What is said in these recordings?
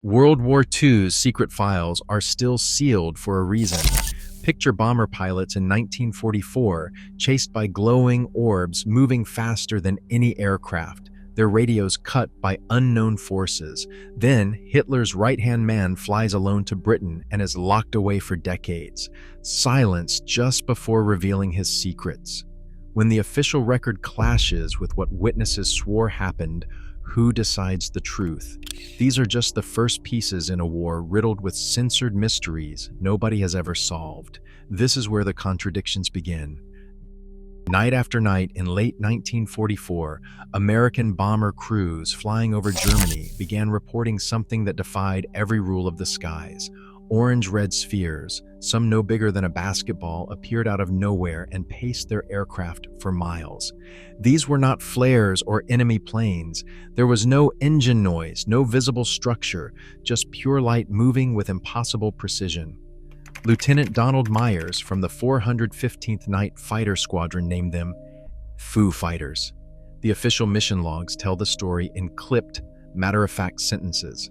World War II's secret files are still sealed for a reason. Picture bomber pilots in 1944, chased by glowing orbs moving faster than any aircraft, their radios cut by unknown forces. Then, Hitler's right-hand man flies alone to Britain and is locked away for decades, silenced just before revealing his secrets. When the official record clashes with what witnesses swore happened, who decides the truth? These are just the first pieces in a war riddled with censored mysteries nobody has ever solved. This is where the contradictions begin. Night after night in late 1944, American bomber crews flying over Germany began reporting something that defied every rule of the skies. Orange-red spheres, some no bigger than a basketball, appeared out of nowhere and paced their aircraft for miles. These were not flares or enemy planes. There was no engine noise, no visible structure, just pure light moving with impossible precision. Lieutenant Donald Myers from the 415th Night Fighter Squadron named them Foo Fighters. The official mission logs tell the story in clipped, matter-of-fact sentences.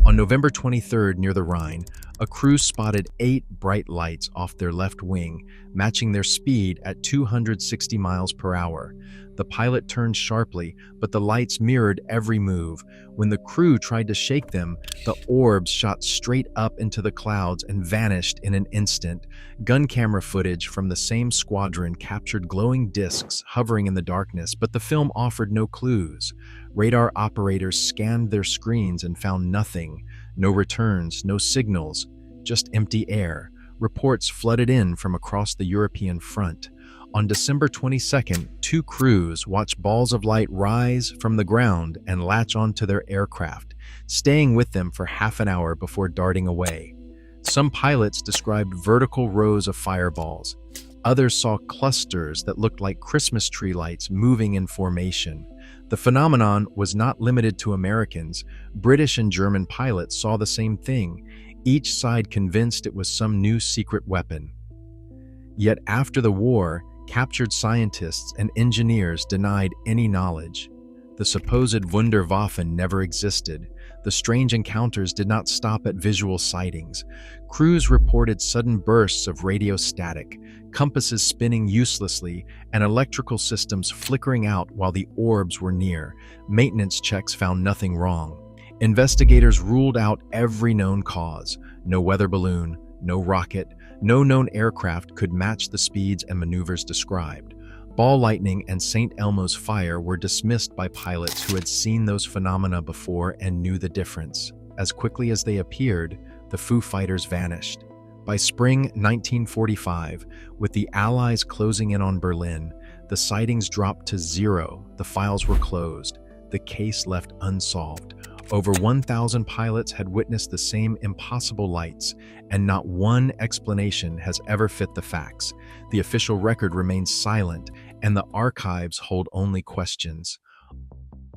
On November 23rd, near the Rhine, a crew spotted 8 bright lights off their left wing, matching their speed at 260 miles per hour. The pilot turned sharply, but the lights mirrored every move. When the crew tried to shake them, the orbs shot straight up into the clouds and vanished in an instant. Gun camera footage from the same squadron captured glowing discs hovering in the darkness, but the film offered no clues. Radar operators scanned their screens and found nothing. No returns, no signals, just empty air. Reports flooded in from across the European front. On December 22nd, 2 crews watched balls of light rise from the ground and latch onto their aircraft, staying with them for half an hour before darting away. Some pilots described vertical rows of fireballs. Others saw clusters that looked like Christmas tree lights moving in formation. The phenomenon was not limited to Americans. British and German pilots saw the same thing, each side convinced it was some new secret weapon. Yet after the war, captured scientists and engineers denied any knowledge. The supposed Wunderwaffen never existed. The strange encounters did not stop at visual sightings. Crews reported sudden bursts of radio static, compasses spinning uselessly, and electrical systems flickering out while the orbs were near. Maintenance checks found nothing wrong. Investigators ruled out every known cause. No weather balloon, no rocket, no known aircraft could match the speeds and maneuvers described. Ball lightning and St. Elmo's fire were dismissed by pilots who had seen those phenomena before and knew the difference. As quickly as they appeared, the Foo Fighters vanished. By spring 1945, with the Allies closing in on Berlin, the sightings dropped to 0. The files were closed. The case left unsolved. Over 1,000 pilots had witnessed the same impossible lights, and not one explanation has ever fit the facts. The official record remains silent, and the archives hold only questions.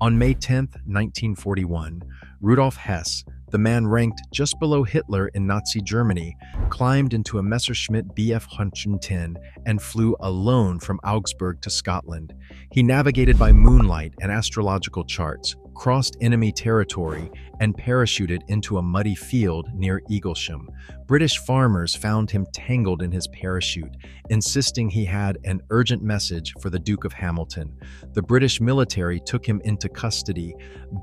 On May 10, 1941, Rudolf Hess, the man ranked just below Hitler in Nazi Germany, climbed into a Messerschmitt Bf 110 and flew alone from Augsburg to Scotland. He navigated by moonlight and astrological charts, crossed enemy territory, and parachuted into a muddy field near Eaglesham. British farmers found him tangled in his parachute, insisting he had an urgent message for the Duke of Hamilton. The British military took him into custody,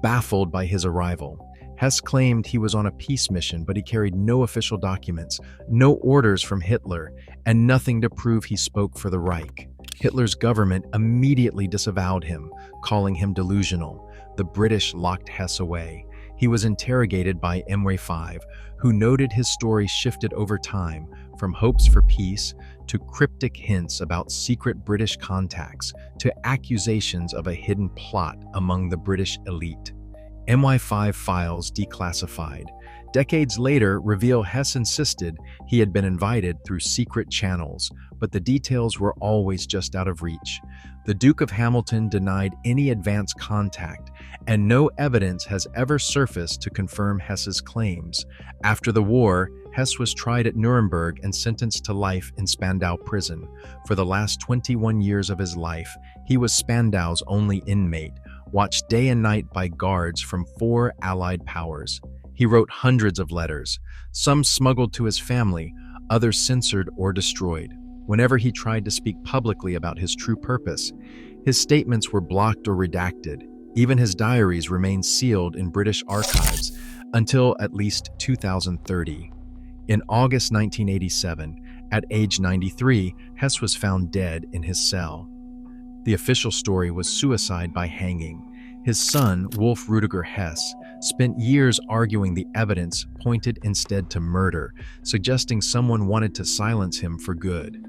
baffled by his arrival. Hess claimed he was on a peace mission, but he carried no official documents, no orders from Hitler, and nothing to prove he spoke for the Reich. Hitler's government immediately disavowed him, calling him delusional. The British locked Hess away. He was interrogated by MI5, who noted his story shifted over time, from hopes for peace to cryptic hints about secret British contacts to accusations of a hidden plot among the British elite. MI5 files declassified. Decades later reveal Hess insisted he had been invited through secret channels, but the details were always just out of reach. The Duke of Hamilton denied any advance contact, and no evidence has ever surfaced to confirm Hess's claims. After the war, Hess was tried at Nuremberg and sentenced to life in Spandau prison. For the last 21 years of his life, he was Spandau's only inmate, watched day and night by guards from 4 Allied powers. He wrote hundreds of letters, some smuggled to his family, others censored or destroyed. Whenever he tried to speak publicly about his true purpose, his statements were blocked or redacted. Even his diaries remained sealed in British archives until at least 2030. In August 1987, at age 93, Hess was found dead in his cell. The official story was suicide by hanging. His son, Wolf Rudiger Hess, spent years arguing the evidence pointed instead to murder, suggesting someone wanted to silence him for good.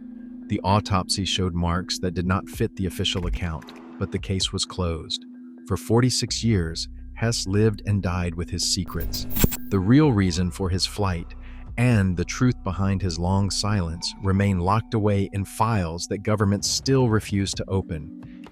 The autopsy showed marks that did not fit the official account, but the case was closed. For 46 years, Hess lived and died with his secrets. The real reason for his flight and the truth behind his long silence remain locked away in files that governments still refuse to open.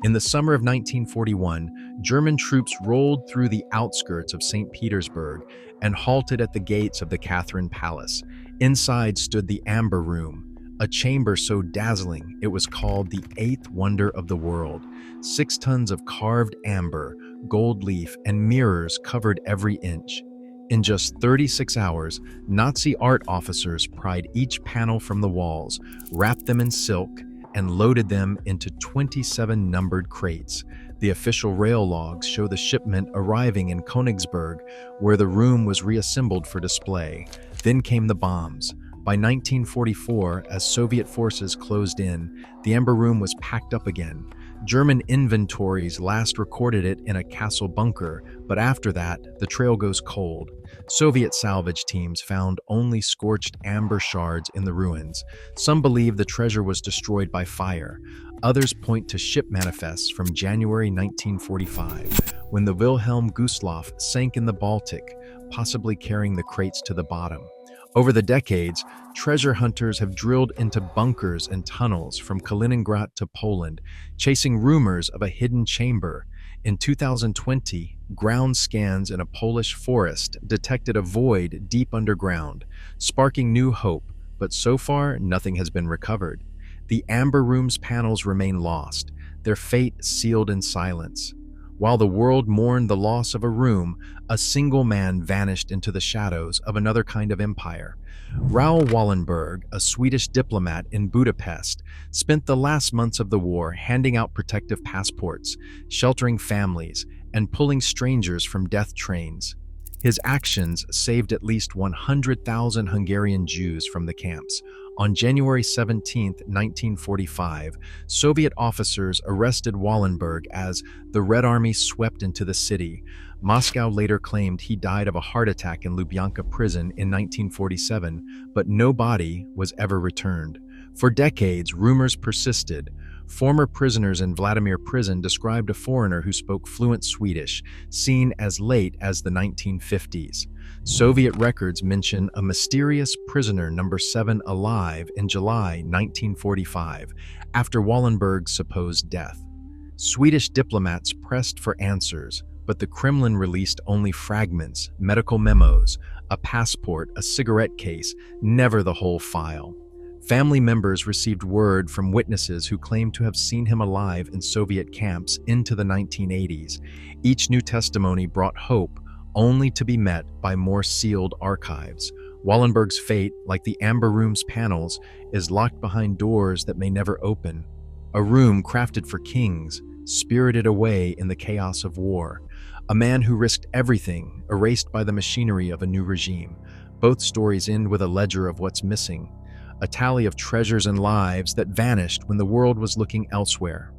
In the summer of 1941, German troops rolled through the outskirts of St. Petersburg and halted at the gates of the Catherine Palace. Inside stood the Amber Room, a chamber so dazzling it was called the eighth wonder of the world. 6 tons of carved amber, gold leaf, and mirrors covered every inch. In just 36 hours, Nazi art officers pried each panel from the walls, wrapped them in silk, and loaded them into 27 numbered crates. The official rail logs show the shipment arriving in Königsberg, where the room was reassembled for display. Then came the bombs. By 1944, as Soviet forces closed in, the Amber Room was packed up again. German inventories last recorded it in a castle bunker, but after that, the trail goes cold. Soviet salvage teams found only scorched amber shards in the ruins. Some believe the treasure was destroyed by fire. Others point to ship manifests from January 1945, when the Wilhelm Gustloff sank in the Baltic, possibly carrying the crates to the bottom. Over the decades, treasure hunters have drilled into bunkers and tunnels from Kaliningrad to Poland, chasing rumors of a hidden chamber. In 2020, ground scans in a Polish forest detected a void deep underground, sparking new hope, but so far nothing has been recovered. The Amber Room's panels remain lost, their fate sealed in silence. While the world mourned the loss of a room, a single man vanished into the shadows of another kind of empire. Raoul Wallenberg, a Swedish diplomat in Budapest, spent the last months of the war handing out protective passports, sheltering families, and pulling strangers from death trains. His actions saved at least 100,000 Hungarian Jews from the camps. On January 17, 1945, Soviet officers arrested Wallenberg as the Red Army swept into the city. Moscow later claimed he died of a heart attack in Lubyanka prison in 1947, but no body was ever returned. For decades, rumors persisted. Former prisoners in Vladimir prison described a foreigner who spoke fluent Swedish, seen as late as the 1950s. Soviet records mention a mysterious prisoner number 7 alive in July 1945, after Wallenberg's supposed death. Swedish diplomats pressed for answers, but the Kremlin released only fragments, medical memos, a passport, a cigarette case, never the whole file. Family members received word from witnesses who claimed to have seen him alive in Soviet camps into the 1980s. Each new testimony brought hope, only to be met by more sealed archives. Wallenberg's fate, like the Amber Room's panels, is locked behind doors that may never open. A room crafted for kings, spirited away in the chaos of war. A man who risked everything, erased by the machinery of a new regime. Both stories end with a ledger of what's missing. A tally of treasures and lives that vanished when the world was looking elsewhere.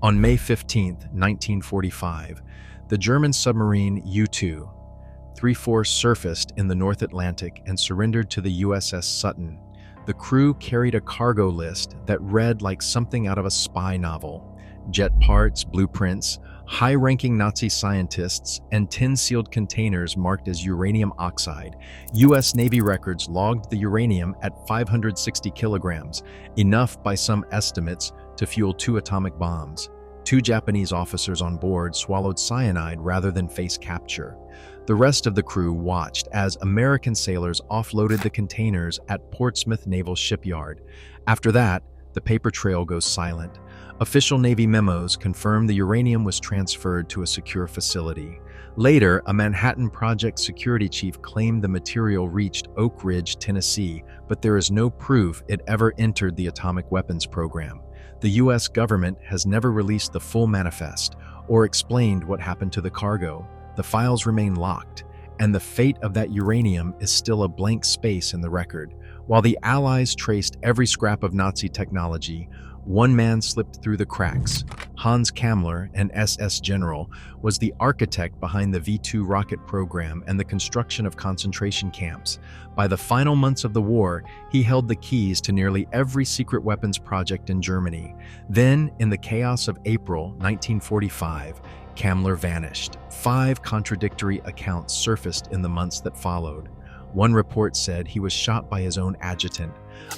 On May 15, 1945, the German submarine U-234 surfaced in the North Atlantic and surrendered to the USS Sutton. The crew carried a cargo list that read like something out of a spy novel. Jet parts, blueprints, high-ranking Nazi scientists, and tin-sealed containers marked as uranium oxide. U.S. Navy records logged the uranium at 560 kilograms, enough by some estimates to fuel 2 atomic bombs. 2 Japanese officers on board swallowed cyanide rather than face capture. The rest of the crew watched as American sailors offloaded the containers at Portsmouth Naval Shipyard. After that, the paper trail goes silent. Official Navy memos confirmed the uranium was transferred to a secure facility. Later, a Manhattan Project security chief claimed the material reached Oak Ridge, Tennessee, but there is no proof it ever entered the atomic weapons program. The U.S. government has never released the full manifest or explained what happened to the cargo. The files remain locked, and the fate of that uranium is still a blank space in the record. While the Allies traced every scrap of Nazi technology, one man slipped through the cracks. Hans Kammler, an SS general, was the architect behind the V-2 rocket program and the construction of concentration camps. By the final months of the war, he held the keys to nearly every secret weapons project in Germany. Then, in the chaos of April 1945, Kammler vanished. 5 contradictory accounts surfaced in the months that followed. One report said he was shot by his own adjutant.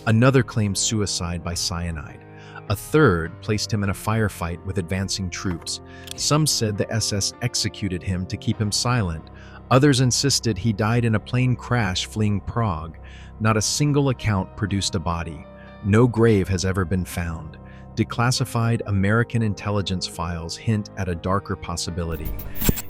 Another claimed suicide by cyanide. A third placed him in a firefight with advancing troops. Some said the SS executed him to keep him silent. Others insisted he died in a plane crash fleeing Prague. Not a single account produced a body. No grave has ever been found. Declassified American intelligence files hint at a darker possibility.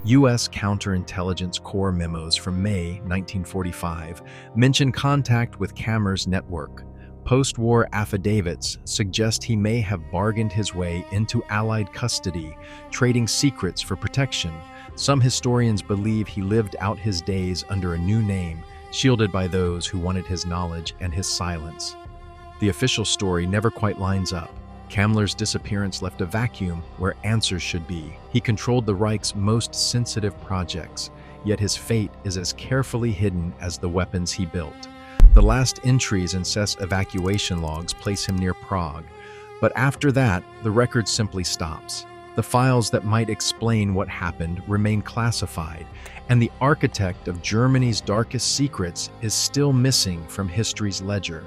U.S. counterintelligence corps memos from May 1945 mention contact with Kammler's network. Post-war affidavits suggest he may have bargained his way into Allied custody, trading secrets for protection. Some historians believe he lived out his days under a new name, shielded by those who wanted his knowledge and his silence. The official story never quite lines up. Kammler's disappearance left a vacuum where answers should be. He controlled the Reich's most sensitive projects, yet his fate is as carefully hidden as the weapons he built. The last entries in SES evacuation logs place him near Prague, but after that, the record simply stops. The files that might explain what happened remain classified, and the architect of Germany's darkest secrets is still missing from history's ledger.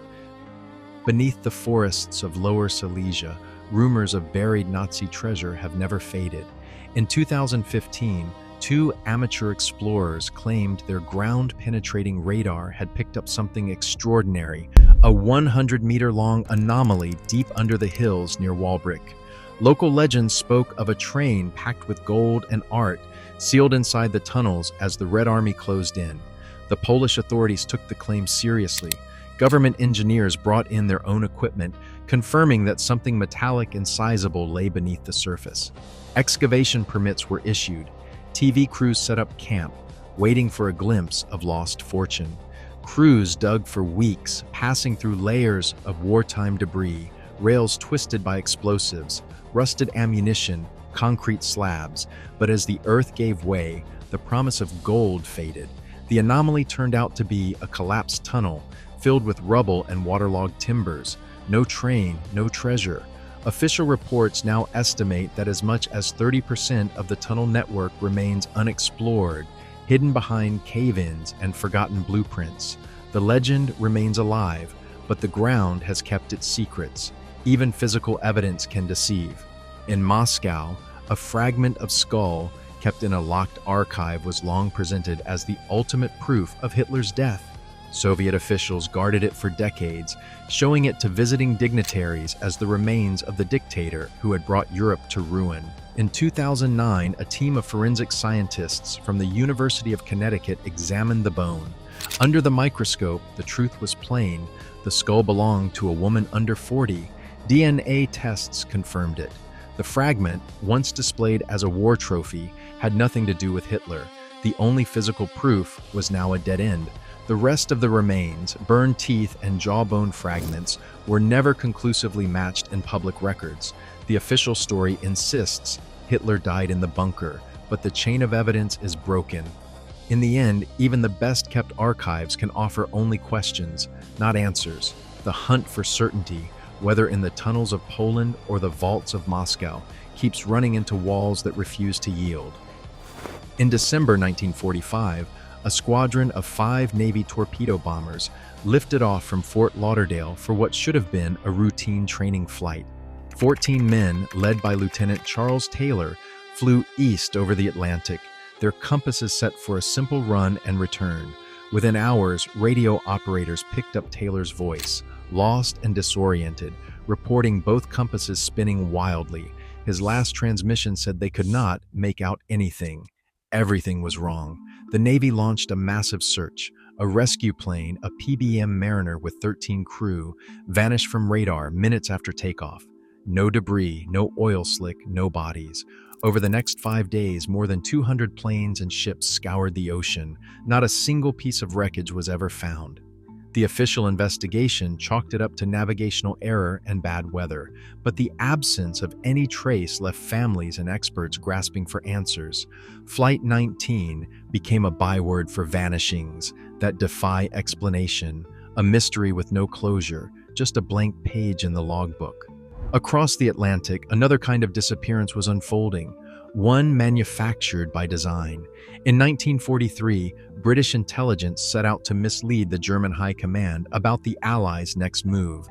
Beneath the forests of Lower Silesia, rumors of buried Nazi treasure have never faded. In 2015, 2 amateur explorers claimed their ground-penetrating radar had picked up something extraordinary, a 100-meter-long anomaly deep under the hills near Walbrook. Local legends spoke of a train packed with gold and art, sealed inside the tunnels as the Red Army closed in. The Polish authorities took the claim seriously. Government engineers brought in their own equipment, confirming that something metallic and sizable lay beneath the surface. Excavation permits were issued. TV crews set up camp, waiting for a glimpse of lost fortune. Crews dug for weeks, passing through layers of wartime debris, rails twisted by explosives, rusted ammunition, concrete slabs. But as the earth gave way, the promise of gold faded. The anomaly turned out to be a collapsed tunnel, filled with rubble and waterlogged timbers. No train, no treasure. Official reports now estimate that as much as 30% of the tunnel network remains unexplored, hidden behind cave-ins and forgotten blueprints. The legend remains alive, but the ground has kept its secrets. Even physical evidence can deceive. In Moscow, a fragment of skull kept in a locked archive was long presented as the ultimate proof of Hitler's death. Soviet officials guarded it for decades, showing it to visiting dignitaries as the remains of the dictator who had brought Europe to ruin. In 2009, a team of forensic scientists from the University of Connecticut examined the bone. Under the microscope, the truth was plain. The skull belonged to a woman under 40. DNA tests confirmed it. The fragment, once displayed as a war trophy, had nothing to do with Hitler. The only physical proof was now a dead end. The rest of the remains, burned teeth and jawbone fragments, were never conclusively matched in public records. The official story insists Hitler died in the bunker, but the chain of evidence is broken. In the end, even the best-kept archives can offer only questions, not answers. The hunt for certainty, whether in the tunnels of Poland or the vaults of Moscow, keeps running into walls that refuse to yield. In December 1945, a squadron of 5 Navy torpedo bombers lifted off from Fort Lauderdale for what should have been a routine training flight. 14 men, led by Lieutenant Charles Taylor, flew east over the Atlantic, their compasses set for a simple run and return. Within hours, radio operators picked up Taylor's voice, lost and disoriented, reporting both compasses spinning wildly. His last transmission said they could not make out anything. Everything was wrong. The Navy launched a massive search. A rescue plane, a PBM Mariner with 13 crew, vanished from radar minutes after takeoff. No debris, no oil slick, no bodies. Over the next 5 days, more than 200 planes and ships scoured the ocean. Not a single piece of wreckage was ever found. The official investigation chalked it up to navigational error and bad weather, but the absence of any trace left families and experts grasping for answers. Flight 19 became a byword for vanishings that defy explanation, a mystery with no closure, just a blank page in the logbook. Across the Atlantic, another kind of disappearance was unfolding, one manufactured by design. In 1943, British intelligence set out to mislead the German High Command about the Allies' next move.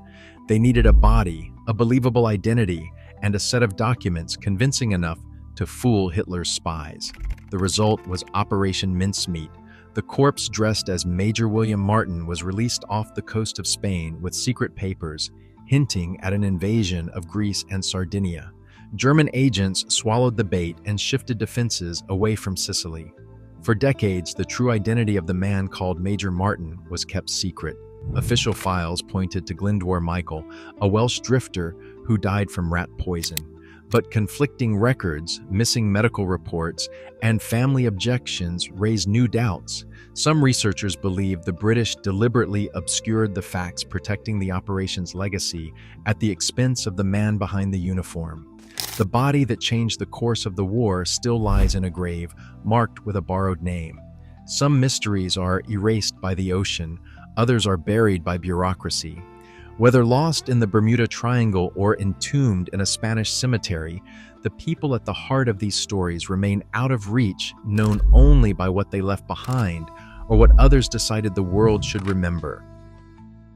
They needed a body, a believable identity, and a set of documents convincing enough to fool Hitler's spies. The result was Operation Mincemeat. The corpse dressed as Major William Martin was released off the coast of Spain with secret papers, hinting at an invasion of Greece and Sardinia. German agents swallowed the bait and shifted defenses away from Sicily. For decades, the true identity of the man called Major Martin was kept secret. Official files pointed to Glyndwr Michael, a Welsh drifter who died from rat poison. But conflicting records, missing medical reports, and family objections raised new doubts. Some researchers believe the British deliberately obscured the facts, protecting the operation's legacy at the expense of the man behind the uniform. The body that changed the course of the war still lies in a grave, marked with a borrowed name. Some mysteries are erased by the ocean, others are buried by bureaucracy. Whether lost in the Bermuda Triangle or entombed in a Spanish cemetery, the people at the heart of these stories remain out of reach, known only by what they left behind or what others decided the world should remember.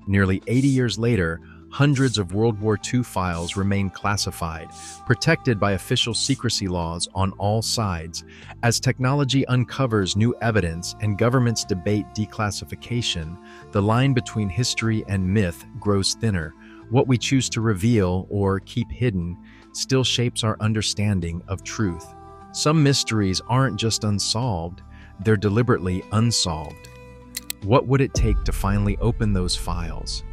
Nearly 80 years later, hundreds of World War II files remain classified, protected by official secrecy laws on all sides. As technology uncovers new evidence and governments debate declassification, the line between history and myth grows thinner. What we choose to reveal or keep hidden still shapes our understanding of truth. Some mysteries aren't just unsolved, they're deliberately unsolved. What would it take to finally open those files?